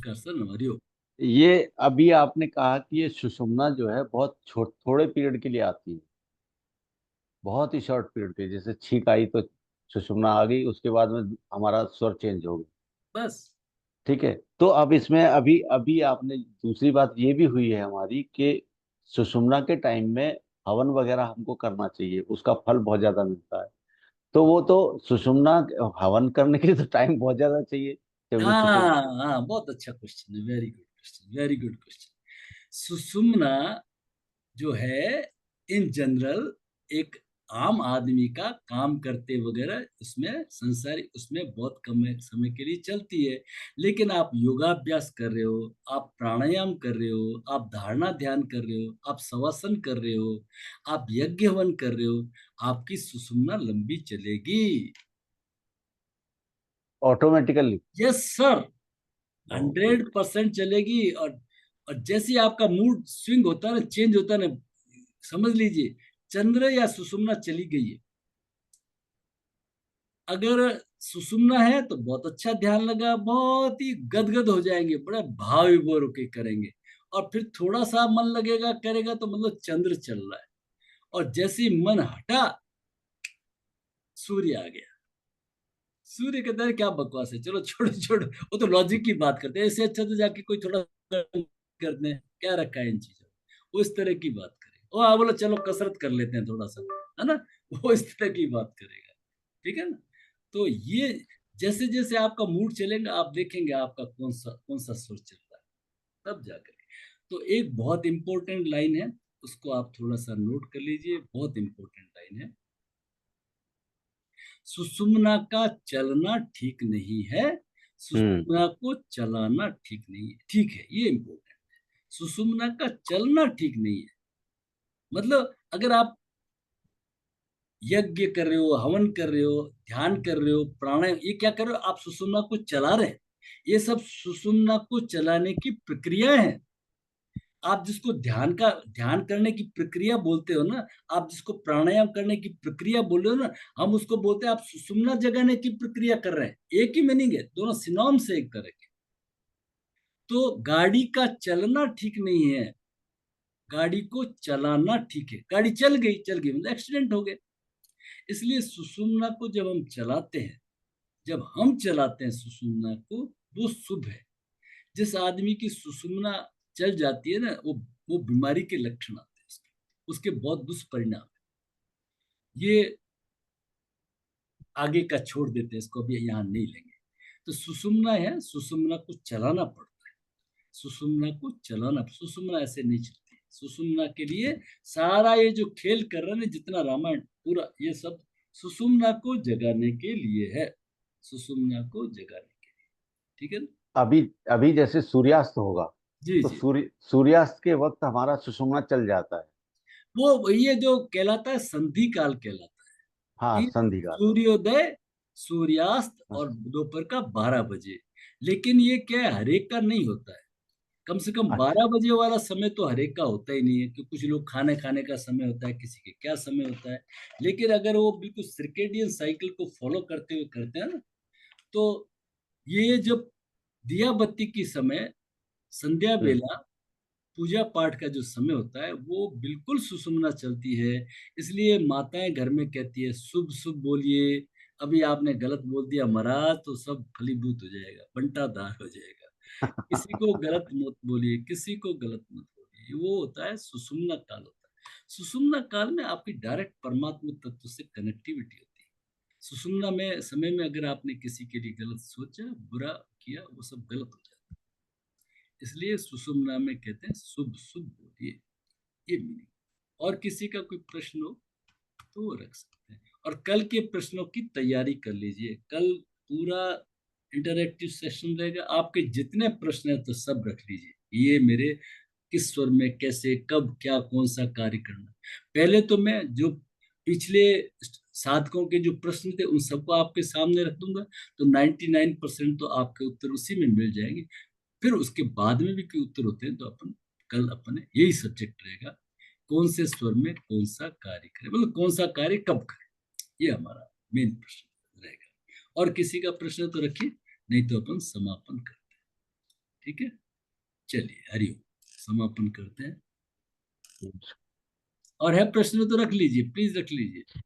नमस्कार सर, नमस्कार। ये अभी आपने कहा कि ये सुषुम्ना जो है बहुत थोड़े पीरियड के लिए आती है, बहुत ही शॉर्ट पीरियड के लिए। जैसे छींक आई तो सुषुम्ना आ गई, उसके बाद में हमारा स्वर चेंज हो गया। बस। ठीक है, तो अब इसमें अभी अभी आपने दूसरी बात ये भी हुई है हमारी कि सुषुम्ना के टाइम में हवन वगैरह हमको करना चाहिए, उसका फल बहुत ज्यादा मिलता है। तो वो तो सुषुम्ना हवन करने के लिए तो टाइम बहुत ज्यादा चाहिए जब वो सुषुम्ना। हाँ हाँ, बहुत अच्छा क्वेश्चन है, very good question, very good question. सुषुम्ना जो है, इन जनरल, एक आम आदमी का काम करते वगैरह उसमें संसारी उसमें बहुत कम समय के लिए चलती है। लेकिन आप योगाभ्यास कर रहे हो, आप प्राणायाम कर रहे हो, आप धारणा ध्यान कर रहे हो, आप शवासन कर रहे हो, आप यज्ञ हवन कर रहे हो, आपकी सुषुम्ना लंबी चलेगी। ऑटोमेटिकली। Yes sir, okay. 100% चलेगी। और जैसे ही आपका मूड स्विंग होता है ना, चेंज होता है ना, समझ लीजिए चंद्र या सुषुम्ना चली गई है। अगर सुषुम्ना है तो बहुत अच्छा ध्यान लगा, बहुत ही गदगद हो जाएंगे, बड़ा भाव विभोर होके करेंगे। और फिर थोड़ा सा मन लगेगा करेगा तो मतलब चंद्र चल रहा है। और जैसे ही मन हटा, सूर्य आ गया। सूर्य के अंदर क्या बकवास है, चलो छोड़ो छोड़ो, वो तो लॉजिक की बात करते हैं। इससे अच्छा तो जाके कोई थोड़ा करते हैं, क्या रखा है इन चीजों में। वो इस तरह की बात करे, वो बोलो चलो कसरत कर लेते हैं थोड़ा सा, है ना। वो इस तरह की बात करेगा। ठीक है ना। तो ये जैसे जैसे आपका मूड चलेगा, आप देखेंगे आपका कौन सा सुर चल रहा है, तब जाकर के। तो एक बहुत इंपॉर्टेंट लाइन है, उसको आप थोड़ा सा नोट कर लीजिए, बहुत इंपॉर्टेंट लाइन है। सुषुम्ना का चलना ठीक नहीं है, हम्म। सुषुम्ना को चलाना ठीक नहीं है। ठीक है, ये इंपॉर्टेंट है। सुषुम्ना का चलना ठीक नहीं है, मतलब अगर आप यज्ञ कर रहे हो, हवन कर रहे हो, ध्यान कर रहे हो, प्राणायाम, ये क्या कर रहे हो, आप सुषुम्ना को चला रहे हैं। ये सब सुषुम्ना को चलाने की प्रक्रिया है। आप जिसको ध्यान करने की प्रक्रिया बोलते हो ना, आप जिसको प्राणायाम करने की प्रक्रिया बोल रहे हो ना, हम उसको बोलते हैं आप सुषुम्ना जगाने की प्रक्रिया कर रहे हैं। एक ही मीनिंग है, दोनों सिनोनिम्स है एक तरह के। तो गाड़ी का चलना ठीक नहीं है, गाड़ी को चलाना ठीक है। गाड़ी चल गई मतलब एक्सीडेंट हो गया। इसलिए सुषुम्ना को जब हम चलाते हैं, जब हम चलाते हैं सुषुम्ना को, वो शुभ है। जिस आदमी की सुषुम्ना चल जाती है ना, वो बीमारी के लक्षण आते हैं उसके बहुत दुष्परिणाम है। ये आगे का छोड़ देते हैं, इसको अभी यहाँ नहीं लेंगे। तो सुषुम्ना है, सुषुम्ना को चलाना पड़ता है। सुषुम्ना को चलाना, सुषुम्ना ऐसे नहीं चलती। सुषुम्ना के लिए सारा ये जो खेल कर रहे हैं, जितना रामायण पूरा, ये सब सुषुम्ना को जगाने के लिए है। सुषुम्ना को जगाने के लिए। ठीक है ना। अभी अभी जैसे सूर्यास्त होगा जी तो जी। सूर्यास्त के वक्त हमारा सुषुम्ना चल जाता है। वो ये जो कहलाता है संधि काल कहलाता हाँ, है, कि संधि काल। सूर्योदय, सूर्यास्त हाँ। और दोपहर का 12 बजे। लेकिन ये क्या है, हरेक का नहीं होता है। कम से कम अच्छा। 12 बजे वाला समय तो हरेक का होता ही नहीं है, कि कुछ लोग खाने खाने का समय होता है, किसी के क्या समय होता है। लेकिन अगर वो बिल्कुल सर्केडियन साइकिल को फॉलो करते हुए करते हैं ना, तो ये जब दिया बत्ती की समय, संध्या हम्म। बेला, पूजा पाठ का जो समय होता है, वो बिल्कुल सुषुम्ना चलती है। इसलिए माताएं घर में कहती है शुभ शुभ बोलिए। अभी आपने गलत बोल दिया महाराज तो सब फलीभूत हो जाएगा, बंटाधार हो जाएगा। किसी को गलत मत बोलिए, किसी को गलत मत बोलिए। वो होता है सुषुम्ना काल होता है। सुषुम्ना काल में आपकी डायरेक्ट परमात्मा तत्व से कनेक्टिविटी होती है। सुषुम्ना में समय में अगर आपने किसी के लिए गलत सोचा, बुरा किया, वो सब गलत हो जाता है। इसलिए सुषुम्ना में कहते हैं शुभ शुभ बोलिए, ये मीनिंग। और किसी का कोई प्रश्न हो तो वो रख सकते हैं। और कल के प्रश्नों की तैयारी कर लीजिए, कल पूरा इंटरैक्टिव सेशन रहेगा। आपके जितने प्रश्न हैं तो सब रख लीजिए, ये मेरे किस स्वर में, कैसे, कब, क्या, कौन सा कार्य करना। पहले तो मैं जो पिछले साधकों के जो प्रश्न थे उन सबको आपके सामने रख दूंगा, तो 99% तो आपके उत्तर उसी में मिल जाएंगे। फिर उसके बाद में भी कोई उत्तर होते हैं तो अपन कल अपने यही सब्जेक्ट रहेगा, कौन से स्वर में कौन सा कार्य करें, मतलब कौन सा कार्य कब करें, ये हमारा मेन प्रश्न रहेगा। और किसी का प्रश्न तो रखिए, नहीं तो अपन समापन करें। ठीक। ठीक है, चलिए हरिओम, समापन करते हैं। और है प्रश्न तो रख लीजिए, प्लीज रख लीजिए।